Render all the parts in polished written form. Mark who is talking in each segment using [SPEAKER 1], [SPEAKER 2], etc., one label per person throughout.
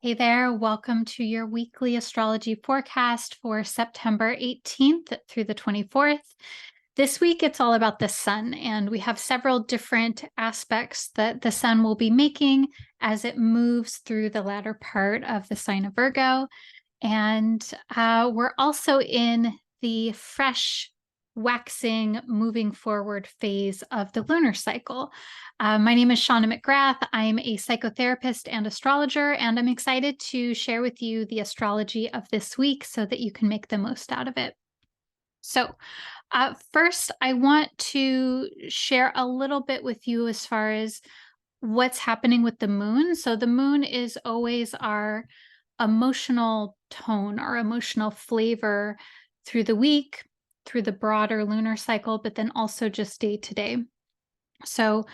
[SPEAKER 1] Hey there, welcome to your weekly astrology forecast for September 18th through the 24th. This week, it's all about the sun, and we have several different aspects that the sun will be making as it moves through the latter part of the sign of Virgo. And we're also in the fresh, waxing, moving forward phase of the lunar cycle. My name is Shauna McGrath. I'm a psychotherapist and astrologer, and I'm excited to share with you the astrology of this week so that you can make the most out of it. So, first, I want to share a little bit with you as far as what's happening with the moon. So, the moon is always our emotional tone, our emotional flavor through the week, through the broader lunar cycle, but then also just day to day. So,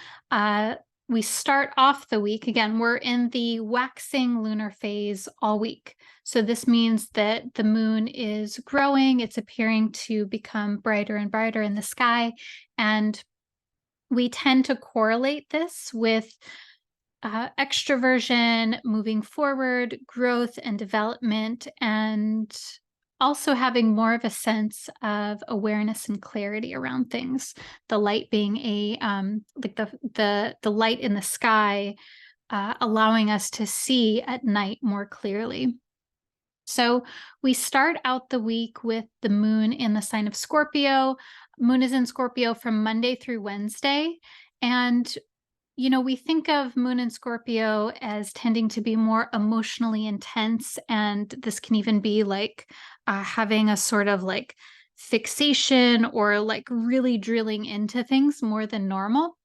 [SPEAKER 1] we start off the week again, we're in the waxing lunar phase all week. So, this means that the moon is growing, it's appearing to become brighter and brighter in the sky. And we tend to correlate this with extroversion, moving forward, growth and development, and also having more of a sense of awareness and clarity around things. The light being a like the light in the sky, allowing us to see at night more clearly. So we start out the week with the moon in the sign of Scorpio. Moon is in Scorpio from Monday through Wednesday. And we think of Moon and Scorpio as tending to be more emotionally intense, and this can even be like having a sort of like fixation or like really drilling into things more than normal.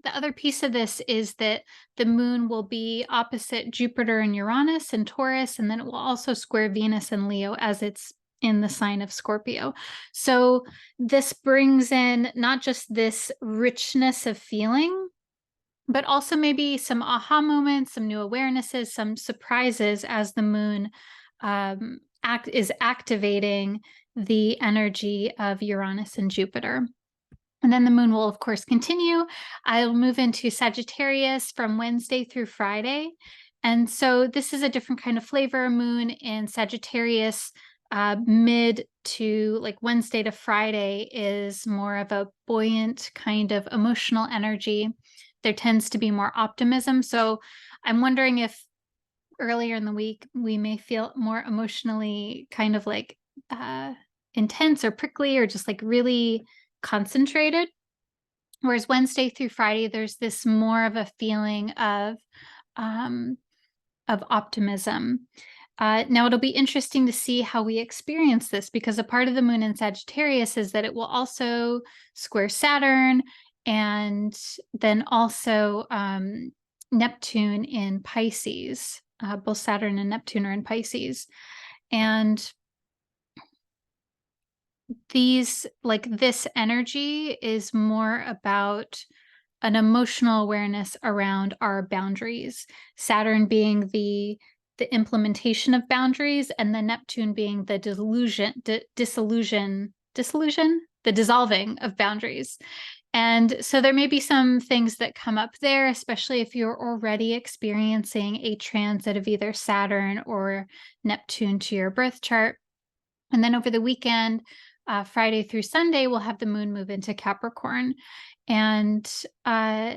[SPEAKER 1] The other piece of this is that the moon will be opposite Jupiter and Uranus and Taurus, and then it will also square Venus and Leo as it's in the sign of Scorpio. So this brings in not just this richness of feeling, but also maybe some aha moments, some new awarenesses, some surprises as the moon is activating the energy of Uranus and Jupiter. And then the moon will, of course, continue. I'll move into Sagittarius from Wednesday through Friday. And so this is a different kind of flavor. Moon in Sagittarius, mid to like Wednesday to Friday, is more of a buoyant kind of emotional energy. There tends to be more optimism. So I'm wondering if earlier in the week we may feel more emotionally kind of like intense or prickly or just like really concentrated. Whereas Wednesday through Friday, there's this more of a feeling um, of optimism. Now, it'll be interesting to see how we experience this, because a part of the moon in Sagittarius is that it will also square Saturn, and then also Neptune in Pisces. Both Saturn and Neptune are in Pisces. And this energy is more about an emotional awareness around our boundaries. Saturn being the implementation of boundaries, and then Neptune being the the dissolving of boundaries. And so there may be some things that come up there, especially if you're already experiencing a transit of either Saturn or Neptune to your birth chart. And then over the weekend, Friday through Sunday, we'll have the moon move into Capricorn. And moon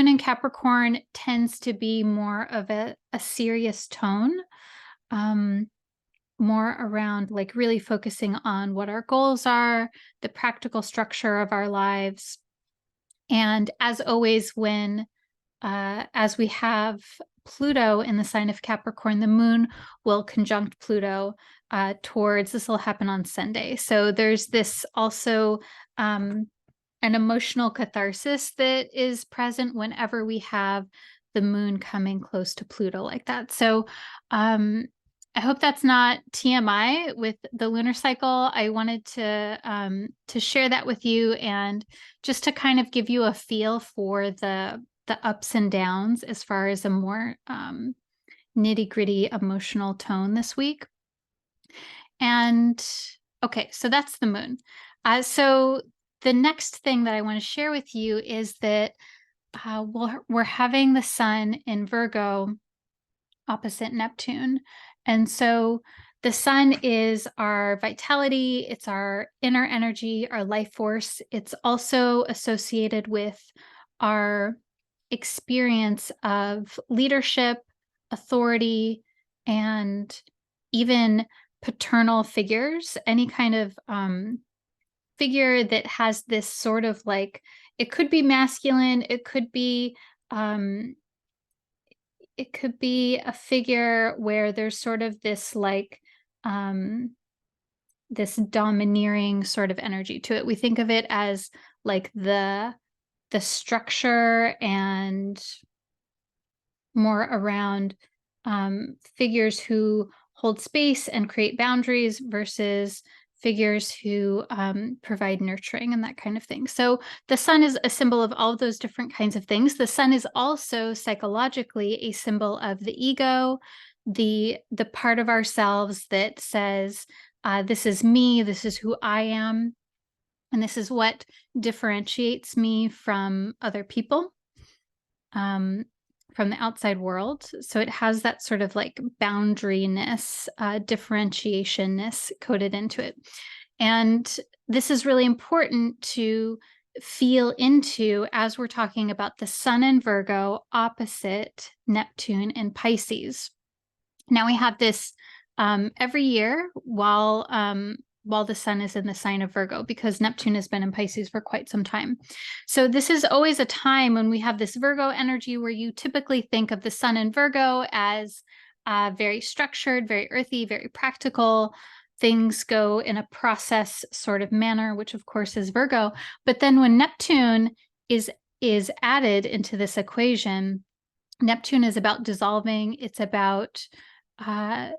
[SPEAKER 1] in Capricorn tends to be more of a serious tone, more around like really focusing on what our goals are, the practical structure of our lives. And as always, as we have Pluto in the sign of Capricorn, the moon will conjunct Pluto this will happen on Sunday. So there's this also an emotional catharsis that is present whenever we have the moon coming close to Pluto like that. So I hope that's not TMI with the lunar cycle. I wanted to share that with you, and just to kind of give you a feel for the ups and downs as far as a more nitty-gritty emotional tone this week. And okay, so that's the moon. So the next thing that I want to share with you is that we're having the sun in Virgo opposite Neptune. And so the sun is our vitality, it's our inner energy, our life force. It's also associated with our experience of leadership, authority, and even paternal figures, any kind of figure that has this sort of like, it could be masculine, um, it could be a figure where there's sort of this like um this domineering sort of energy to it. We think of it as like the structure and more around figures who hold space and create boundaries versus figures who provide nurturing and that kind of thing. So the sun is a symbol of all of those different kinds of things. The sun is also psychologically a symbol of the ego, the part of ourselves that says, this is me, this is who I am, and this is what differentiates me from other people, um, from the outside world. So it has that sort of like boundaryness, differentiationness coded into it. And this is really important to feel into as we're talking about the sun in Virgo opposite Neptune in Pisces. Now we have this every year while the sun is in the sign of Virgo, because Neptune has been in Pisces for quite some time. So this is always a time when we have this Virgo energy where you typically think of the sun in Virgo as very structured, very earthy, very practical. Things go in a process sort of manner, which of course is Virgo. But then when Neptune is added into this equation, Neptune is about dissolving. It's about uh,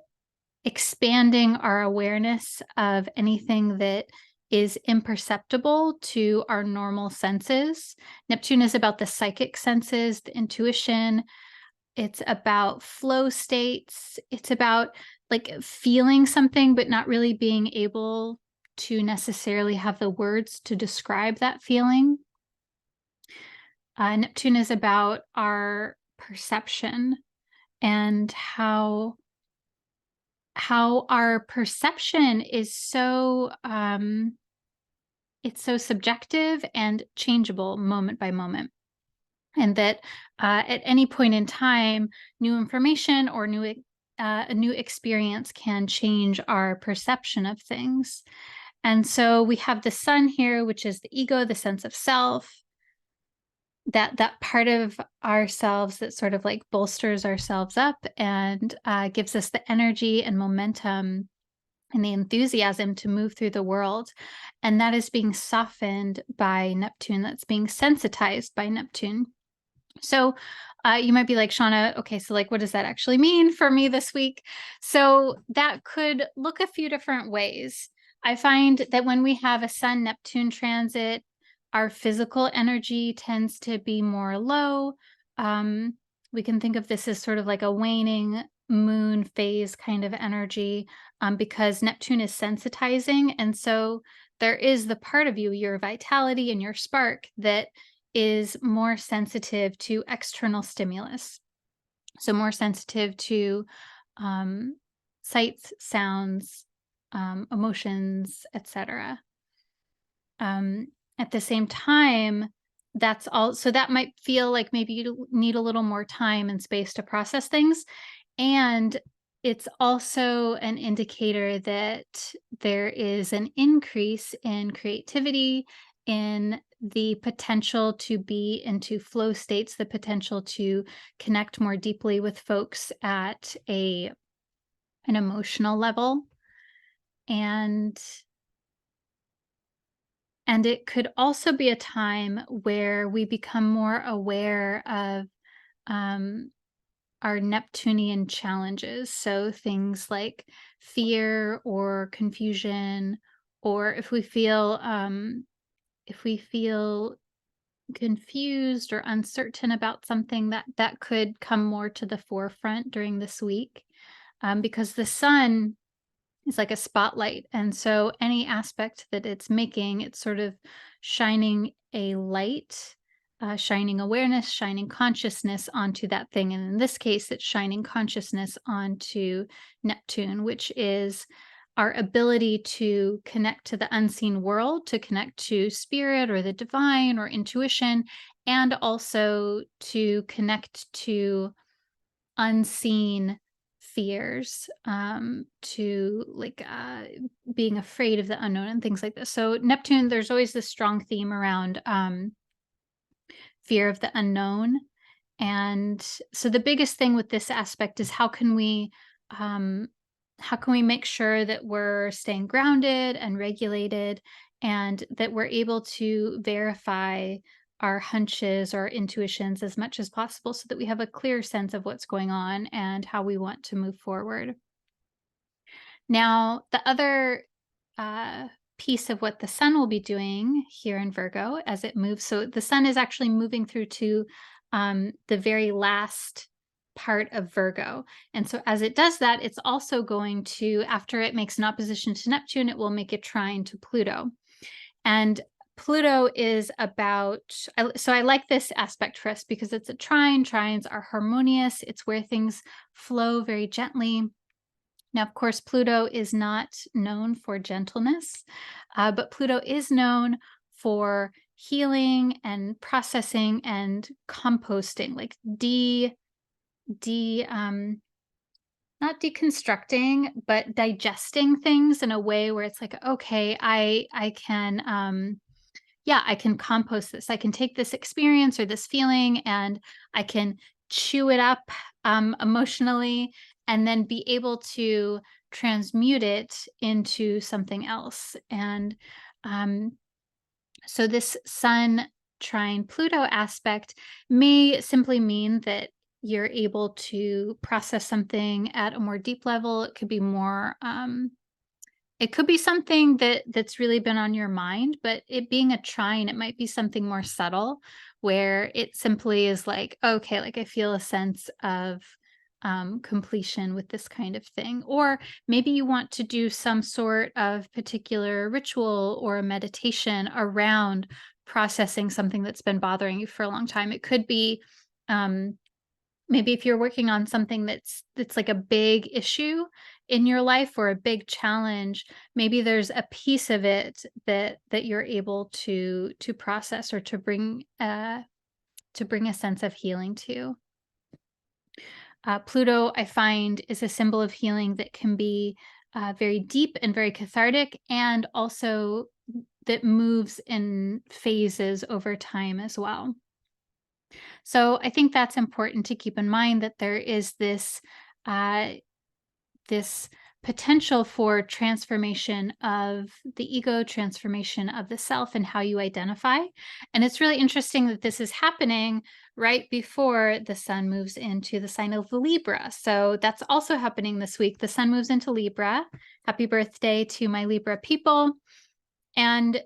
[SPEAKER 1] expanding our awareness of anything that is imperceptible to our normal senses. Neptune is about the psychic senses, the intuition. It's about flow states. It's about like feeling something, but not really being able to necessarily have the words to describe that feeling. Neptune is about our perception and how our perception is so it's so subjective and changeable moment by moment, and that at any point in time, new information or a new experience can change our perception of things. And so we have the sun here, which is the ego, the sense of self, that part of ourselves that sort of like bolsters ourselves up and gives us the energy and momentum and the enthusiasm to move through the world. And that is being softened by Neptune, that's being sensitized by Neptune. So you might be like, Shauna, okay, so like, what does that actually mean for me this week? So that could look a few different ways. I find that when we have a Sun Neptune transit, our physical energy tends to be more low. We can think of this as sort of like a waning moon phase kind of energy, because Neptune is sensitizing. And so there is the part of you, your vitality and your spark, that is more sensitive to external stimulus. So more sensitive to sights, sounds, emotions, etc. At the same time, that's all. So that might feel like maybe you need a little more time and space to process things. And it's also an indicator that there is an increase in creativity, in the potential to be into flow states, the potential to connect more deeply with folks at an emotional level. And it could also be a time where we become more aware of our Neptunian challenges. So things like fear or confusion, or if we feel confused or uncertain about something, that could come more to the forefront during this week, because the sun is like a spotlight, and so any aspect that it's making, it's sort of shining a light shining awareness, shining consciousness onto that thing. And in this case, it's shining consciousness onto Neptune, which is our ability to connect to the unseen world, to connect to spirit or the divine or intuition, and also to connect to unseen fears, to like being afraid of the unknown and things like this. So, Neptune, there's always this strong theme around fear of the unknown. And so the biggest thing with this aspect is um how can we make sure that we're staying grounded and regulated, and that we're able to verify our hunches or intuitions as much as possible so that we have a clear sense of what's going on and how we want to move forward. Now, the other uh, piece of what the sun will be doing here in Virgo as it moves. So the sun is actually moving through to the very last part of Virgo. And so as it does that, it's also going to, after it makes an opposition to Neptune, it will make a trine to Pluto. And Pluto is about, so I like this aspect for us because it's a trine. Trines are harmonious, it's where things flow very gently. Now, of course, Pluto is not known for gentleness, but Pluto is known for healing and processing and composting, like de not deconstructing, but digesting things in a way where it's like, okay, I can yeah, I can compost this. I can take this experience or this feeling and I can chew it up emotionally, and then be able to transmute it into something else. And um, so, this Sun trine Pluto aspect may simply mean that you're able to process something at a more deep level. It could be more it could be something that's really been on your mind, but it being a trine, it might be something more subtle where it simply is like, okay, like I feel a sense of completion with this kind of thing. Or maybe you want to do some sort of particular ritual or a meditation around processing something that's been bothering you for a long time. It could be um, maybe if you're working on something that's like a big issue in your life or a big challenge, maybe there's a piece of it that you're able to process or to bring a sense of healing to. Pluto, I find, is a symbol of healing that can be very deep and very cathartic, and also that moves in phases over time as well. So I think that's important to keep in mind, that there is uh, this potential for transformation of the ego, transformation of the self, and how you identify. And it's really interesting that this is happening right before the sun moves into the sign of Libra. So that's also happening this week. The sun moves into Libra. Happy birthday to my Libra people. And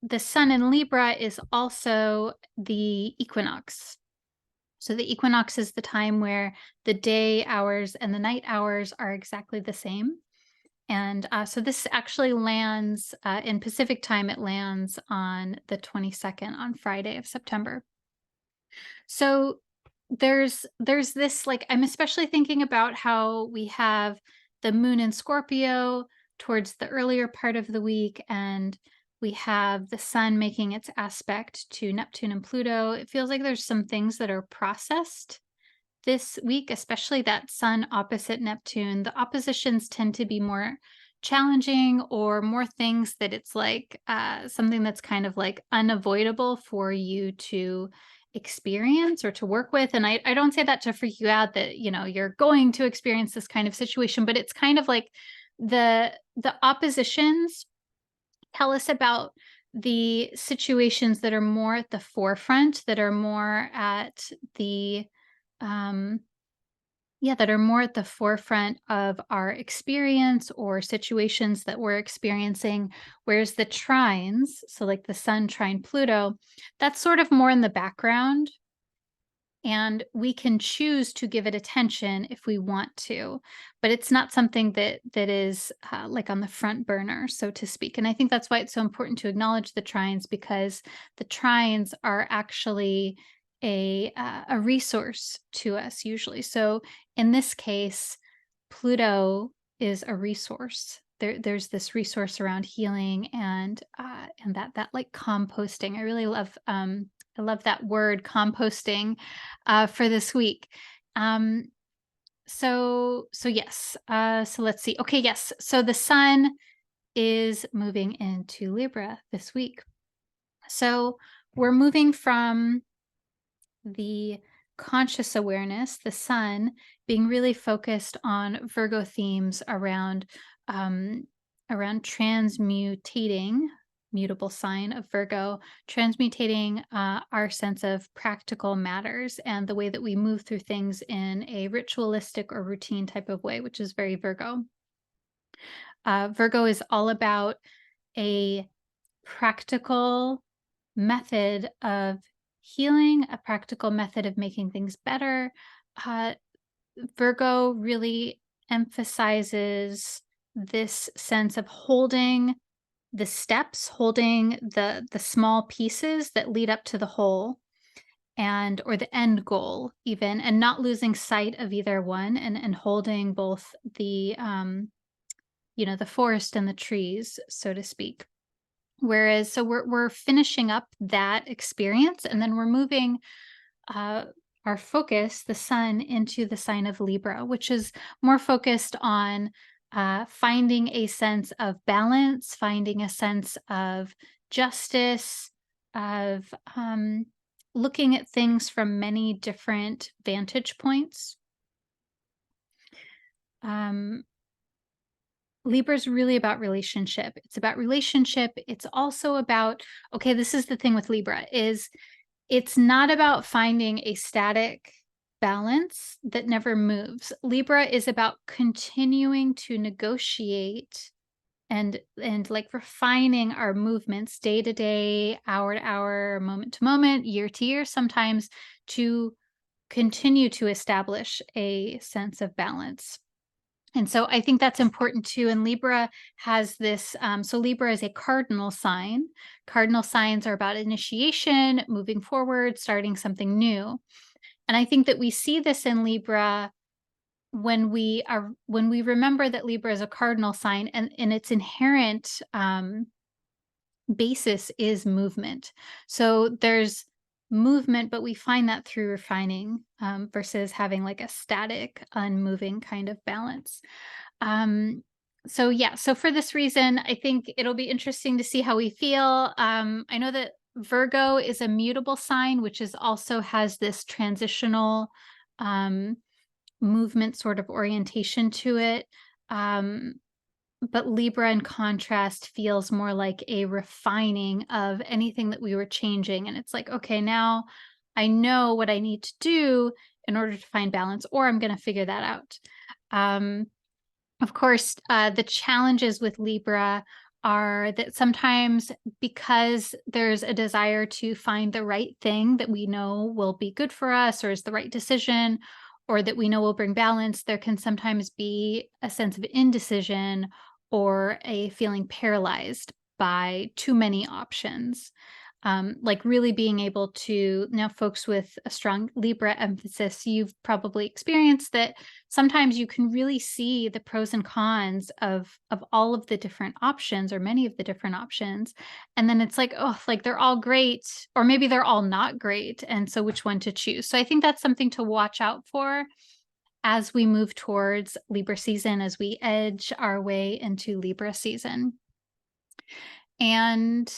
[SPEAKER 1] the sun in Libra is also the equinox. So the equinox is the time where the day hours and the night hours are exactly the same. And so this actually lands in Pacific time. It lands on the 22nd, on Friday of September. So there's this, like, I'm especially thinking about how we have the moon in Scorpio towards the earlier part of the week, and we have the sun making its aspect to Neptune and Pluto. It feels like there's some things that are processed this week, especially that sun opposite Neptune. The oppositions tend to be more challenging, or more things that it's like something that's kind of like unavoidable for you to experience or to work with. And I don't say that to freak you out that, you know, you're going to experience this kind of situation, but it's kind of like the oppositions tell us about the situations that are more at the forefront, that are more at the um yeah, that are more at the forefront of our experience or situations that we're experiencing. Whereas the trines, so like the sun trine Pluto, that's sort of more in the background. and we can choose to give it attention if we want to, but it's not something that is like on the front burner, so to speak. And I think that's why it's so important to acknowledge the trines, because the trines are actually a resource to us usually. So in this case, Pluto is a resource. There's this resource around healing and that like composting. I really love I love that word composting for this week. Um, so yes. So let's see. Okay, yes. So the sun is moving into Libra this week. So we're moving from the conscious awareness, the sun, being really focused on Virgo themes um, around transmutating, mutable sign of Virgo, transmutating our sense of practical matters and the way that we move through things in a ritualistic or routine type of way, which is very Virgo. Virgo is all about a practical method of healing, a practical method of making things better. Uh, Virgo really emphasizes this sense of holding the steps, holding the small pieces that lead up to the whole and or the end goal even, and not losing sight of either one, and holding both the forest and the trees, so to speak. Whereas so we're finishing up that experience, and then we're moving uh, our focus, the sun, into the sign of Libra, which is more focused on finding a sense of balance, finding a sense of justice, of looking at things from many different vantage points. Um, Libra is really about relationship. It's about relationship. It's also about, okay, this is the thing with Libra is it's not about finding a static balance that never moves. Libra is about continuing to negotiate and like refining our movements day to day, hour to hour, moment to moment, year to year sometimes, to continue to establish a sense of balance. And so I think that's important too. And Libra has this, so Libra is a cardinal sign. Cardinal signs are about initiation, moving forward, starting something new. And I think that we see this in Libra when we remember that Libra is a cardinal sign, and its inherent basis is movement. So there's movement, but we find that through refining versus having like a static, unmoving kind of balance. Um, so yeah, so for this reason, I think it'll be interesting to see how we feel. I know that Virgo is a mutable sign, which is also has this transitional um, movement sort of orientation to it. Um, but Libra, in contrast, feels more like a refining of anything that we were changing. And it's like, okay, now I know what I need to do in order to find balance, or I'm going to figure that out. Of course, the challenges with Libra are that sometimes, because there's a desire to find the right thing that we know will be good for us or is the right decision, or that we know will bring balance, there can sometimes be a sense of indecision or a feeling paralyzed by too many options. Like really being able to, now folks with a strong Libra emphasis, you've probably experienced that sometimes you can really see the pros and cons of all of the different options or many of the different options. And then it's like, oh, like they're all great, or maybe they're all not great. And so which one to choose? So I think that's something to watch out for as we move towards Libra season, as we edge our way into Libra season. And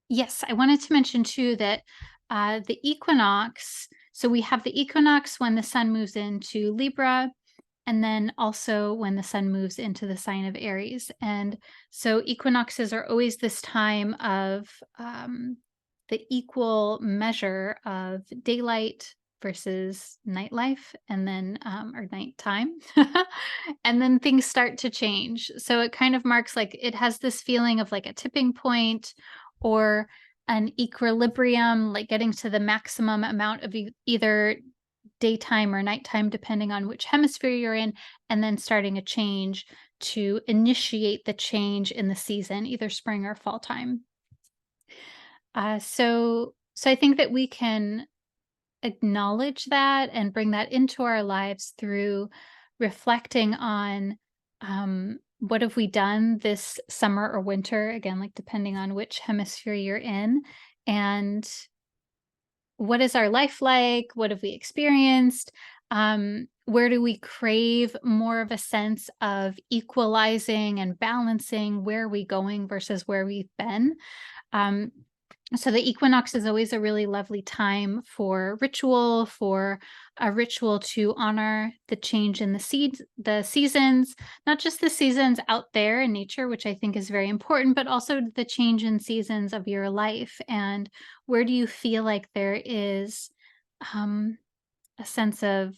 [SPEAKER 1] yes, I wanted to mention too that the equinox, so we have the equinox when the sun moves into Libra, and then also when the sun moves into the sign of Aries. And so equinoxes are always this time of the equal measure of daylight versus nightlife, and then or nighttime. And then things start to change. So it kind of marks, like, it has this feeling of like a tipping point or an equilibrium, like getting to the maximum amount of either daytime or nighttime, depending on which hemisphere you're in, and then starting a change to initiate the change in the season, either spring or fall time. So I think that we can acknowledge that and bring that into our lives through reflecting on, what have we done this summer or winter, again, like depending on which hemisphere you're in, and what is our life like? What have we experienced? Where do we crave more of a sense of equalizing and balancing? Where are we going versus where we've been? Um, so the equinox is always a really lovely time for a ritual to honor the change in the seasons, not just the seasons out there in nature, which I think is very important, but also the change in seasons of your life. And where do you feel like there is um, a sense of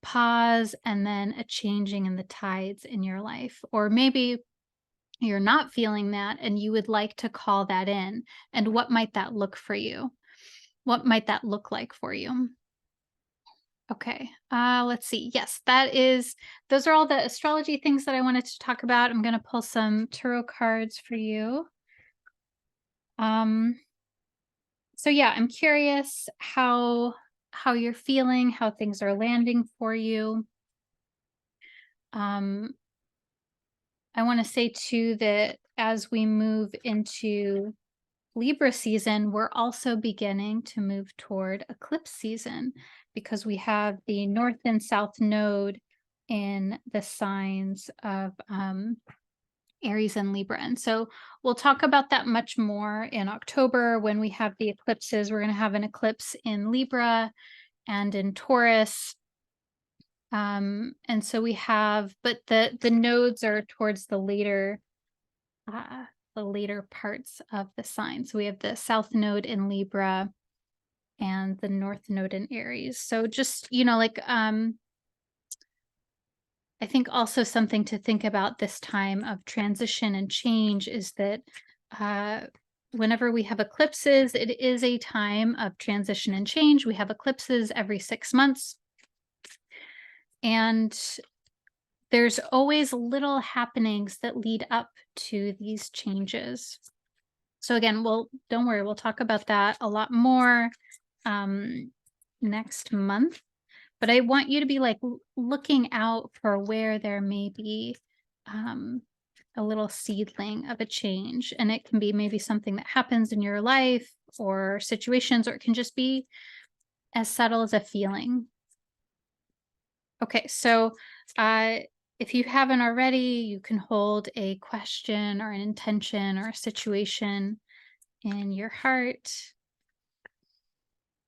[SPEAKER 1] pause and then a changing in the tides in your life? Or maybe you're not feeling that and you would like to call that in, and what might that look for you? What might that look like for you? Okay. Let's see. Yes, those are all the astrology things that I wanted to talk about. I'm going to pull some tarot cards for you. Um so yeah, I'm curious how you're feeling, how things are landing for you. Um I want to say too that as we move into Libra season, we're also beginning to move toward eclipse season because we have the North and South node in the signs of Aries and Libra. And so we'll talk about that much more in October when we have the eclipses. We're going to have an eclipse in Libra and in Taurus. And so we have, but the nodes are towards uh, the later parts of the sign. So we have the South node in Libra and the North node in Aries. So just, I think also something to think about this time of transition and change is that uh, whenever we have eclipses, it is a time of transition and change. We have eclipses every 6 months. And there's always little happenings that lead up to these changes. So again, don't worry, we'll talk about that a lot more next month. But I want you to be like looking out for where there may be a little seedling of a change. And it can be maybe something that happens in your life or situations, or it can just be as subtle as a feeling. Okay, so if you haven't already, you can hold a question or an intention or a situation in your heart.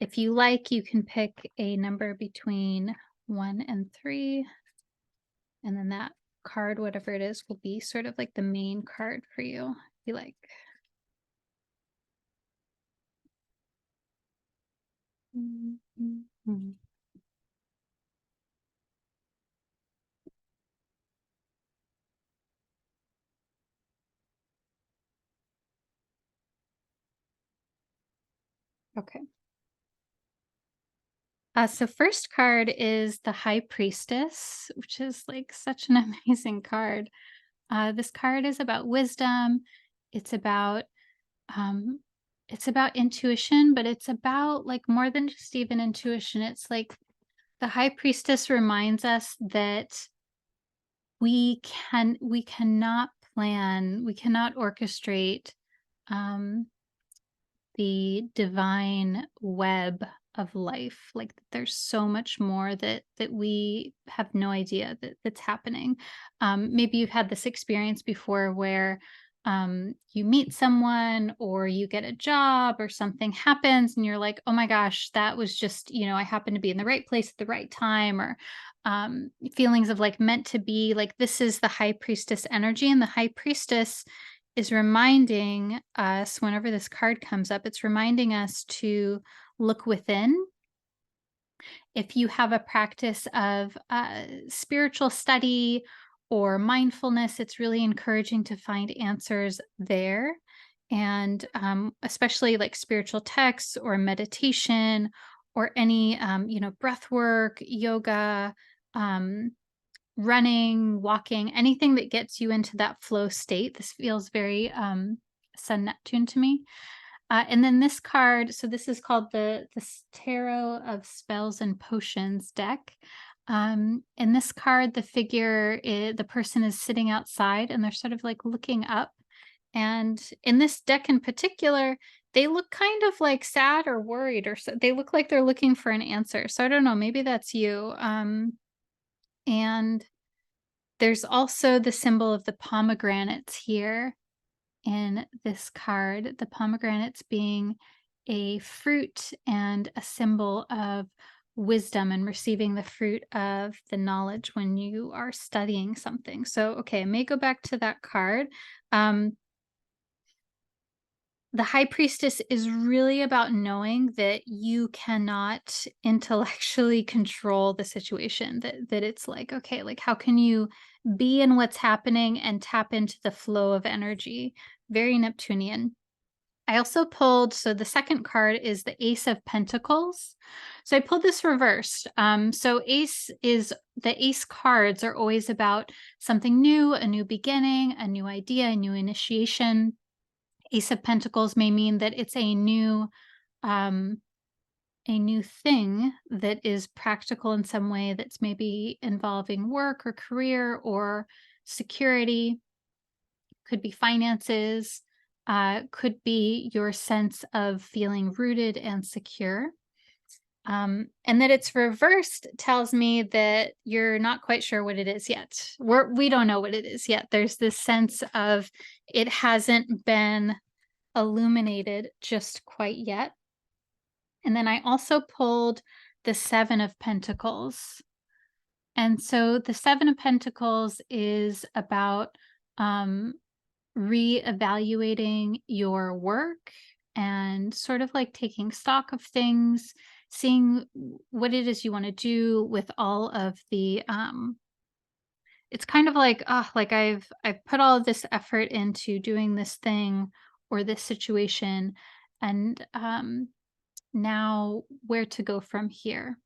[SPEAKER 1] If you like, you can pick a number between 1 and 3, and then that card, whatever it is, will be sort of like the main card for you, if you like. Mm-hmm. Okay. So first card is the High Priestess, which is like such an amazing card. This card is about wisdom. It's about um, it's about intuition, but it's about like more than just even intuition. It's like the High Priestess reminds us that we cannot plan, we cannot orchestrate um, the divine web of life. Like there's so much more that we have no idea that's happening. Maybe you've had this experience before where you meet someone or you get a job or something happens and you're like, oh my gosh, that was just, I happened to be in the right place at the right time, or feelings of like meant to be. Like this is the High Priestess energy, and the High Priestess is reminding us, whenever this card comes up, it's reminding us to look within. If you have a practice of spiritual study or mindfulness, it's really encouraging to find answers there. and especially like spiritual texts or meditation or any breath work, yoga, um, running, walking, anything that gets you into that flow state. This feels very Sun Neptune to me. And then this card, so this is called the Tarot of Spells and Potions deck. In this card, the person is sitting outside and they're sort of like looking up. And in this deck in particular, they look kind of like sad or worried, or so, they look like they're looking for an answer. So I don't know, maybe that's you. And there's also the symbol of the pomegranates here in this card, the pomegranates being a fruit and a symbol of wisdom and receiving the fruit of the knowledge when you are studying something. So, okay, I may go back to that card. Um, the high priestess is really about knowing that you cannot intellectually control the situation, that it's like, okay, like how can you be in what's happening and tap into the flow of energy? Very Neptunian. I also pulled, so the second card is the Ace of Pentacles. So I pulled this reversed. So the Ace cards are always about something new, a new beginning, a new idea, a new initiation. Ace of Pentacles may mean that it's um, a new thing that is practical in some way, that's maybe involving work or career or security. Could be finances, could be your sense of feeling rooted and secure. And that it's reversed tells me that you're not quite sure what it is yet. We don't know what it is yet. There's this sense of it hasn't been illuminated just quite yet. And then I also pulled the Seven of Pentacles. And so the Seven of Pentacles is about um, reevaluating your work and sort of like taking stock of things, seeing what it is you want to do with all of the it's kind of like, oh, like I've put all of this effort into doing this thing or this situation, and now where to go from here.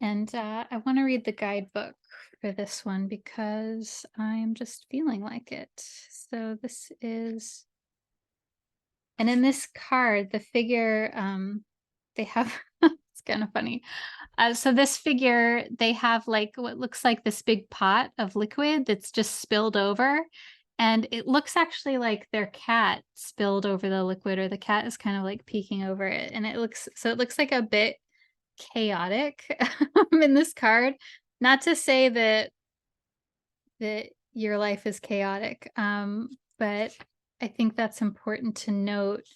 [SPEAKER 1] And I want to read the guidebook for this one because I'm just feeling like it. So this is, and in this card, the figure, they have, it's kind of funny. So this figure, they have like what looks like this big pot of liquid that's just spilled over. And it looks actually like their cat spilled over the liquid, or the cat is kind of like peeking over it. And it looks like a bit chaotic in this card. Not to say that your life is chaotic, but I think that's important to note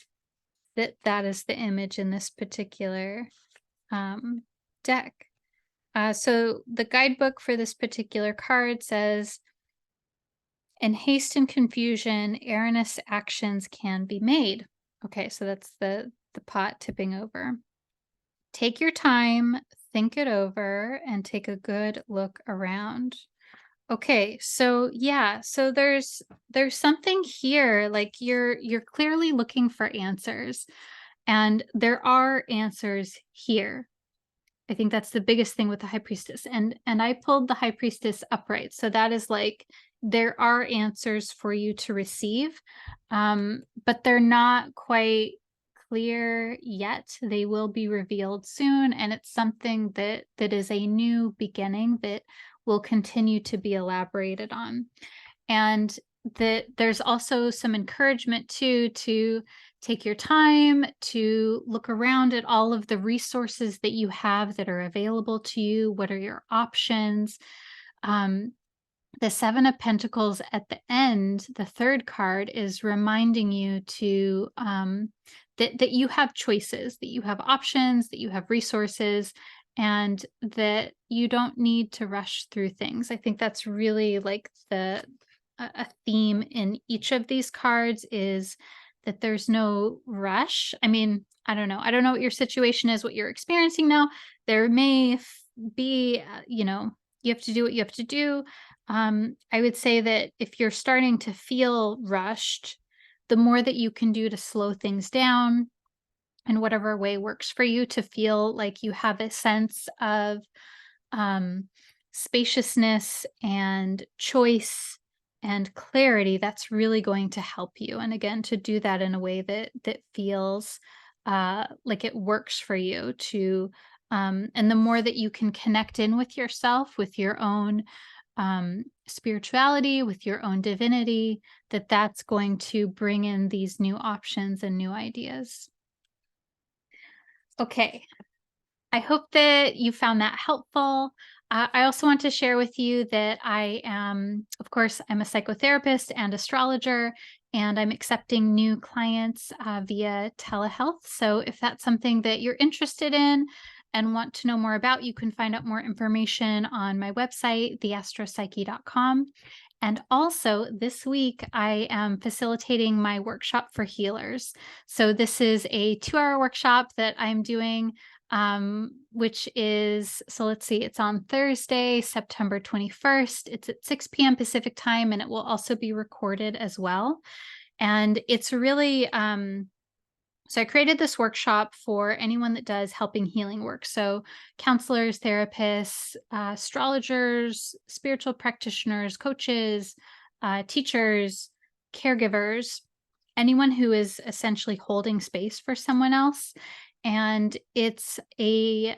[SPEAKER 1] that that is the image in this particular deck. So the guidebook for this particular card says, in haste and confusion, erroneous actions can be made. Okay, so that's the pot tipping over. Take your time, think it over, and take a good look around. Okay, so yeah, so there's something here, like you're clearly looking for answers, and there are answers here. I think that's the biggest thing with the high priestess. And I pulled the high priestess upright. So that is like there are answers for you to receive. But they're not quite clear yet. They will be revealed soon, and it's something that is a new beginning that will continue to be elaborated on. And that there's also some encouragement too to take your time to look around at all of the resources that you have that are available to you. What are your options? Um, the Seven of Pentacles at the end, the third card, is reminding you to that you have choices, that you have options, that you have resources, and that you don't need to rush through things. I think that's really like a theme in each of these cards, is that there's no rush. I mean, I don't know. I don't know what your situation is, what you're experiencing now. There may be, you have to do what you have to do. I would say that if you're starting to feel rushed, the more that you can do to slow things down in whatever way works for you to feel like you have a sense of um, spaciousness and choice and clarity, that's really going to help you. And again, to do that in a way that feels like it works for you to, and the more that you can connect in with yourself, with your own spirituality, with your own divinity, that's going to bring in these new options and new ideas. Okay, I hope that you found that helpful. I also want to share with you that I am, of course, I'm a psychotherapist and astrologer, and I'm accepting new clients via telehealth. So if that's something that you're interested in and want to know more about, you can find out more information on my website, theastropsyche.com. And also, this week, I am facilitating my workshop for healers. So, this is a 2-hour workshop that I'm doing, which is, so let's see, it's on Thursday, September 21st. It's at 6 p.m. Pacific time, and it will also be recorded as well. And it's really, so I created this workshop for anyone that does helping healing work. So counselors, therapists, astrologers, spiritual practitioners, coaches, teachers, caregivers, anyone who is essentially holding space for someone else. And it's a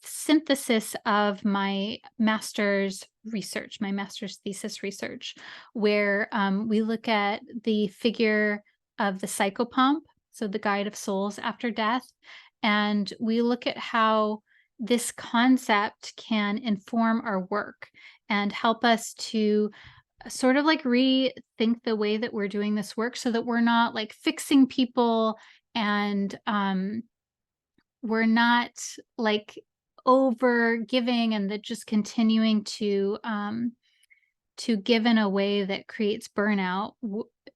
[SPEAKER 1] synthesis of my master's research, my master's thesis research, where we look at the figure of the psychopomp, so the guide of souls after death. And we look at how this concept can inform our work and help us to sort of like rethink the way that we're doing this work so that we're not like fixing people and we're not like over giving and that just continuing to give in a way that creates burnout.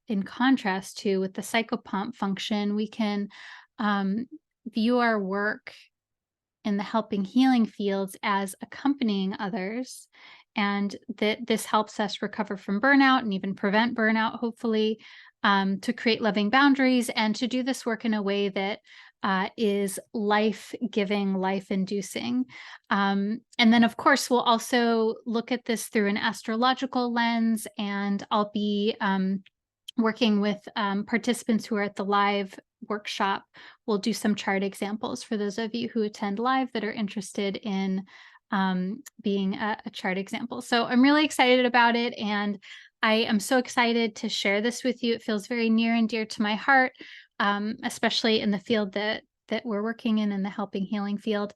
[SPEAKER 1] In contrast to with the psychopomp function, we can view our work in the helping healing fields as accompanying others, and that this helps us recover from burnout and even prevent burnout, hopefully, to create loving boundaries and to do this work in a way that is life-giving, life-inducing. And then, of course, we'll also look at this through an astrological lens, and I'll be working with participants who are at the live workshop. We'll do some chart examples for those of you who attend live that are interested in being a chart example. So I'm really excited about it, and I am so excited to share this with you. It feels very near and dear to my heart, especially in the field that we're working in the helping healing field.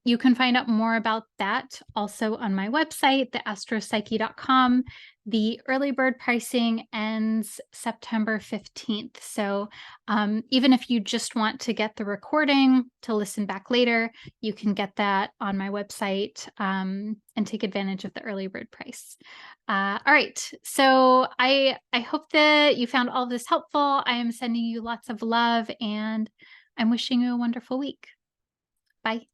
[SPEAKER 1] You can find out more about that also on my website, theastropsyche.com. The early bird pricing ends September 15th. So even if you just want to get the recording to listen back later, you can get that on my website and take advantage of the early bird price. All right. So I hope that you found all of this helpful. I am sending you lots of love and I'm wishing you a wonderful week. Bye.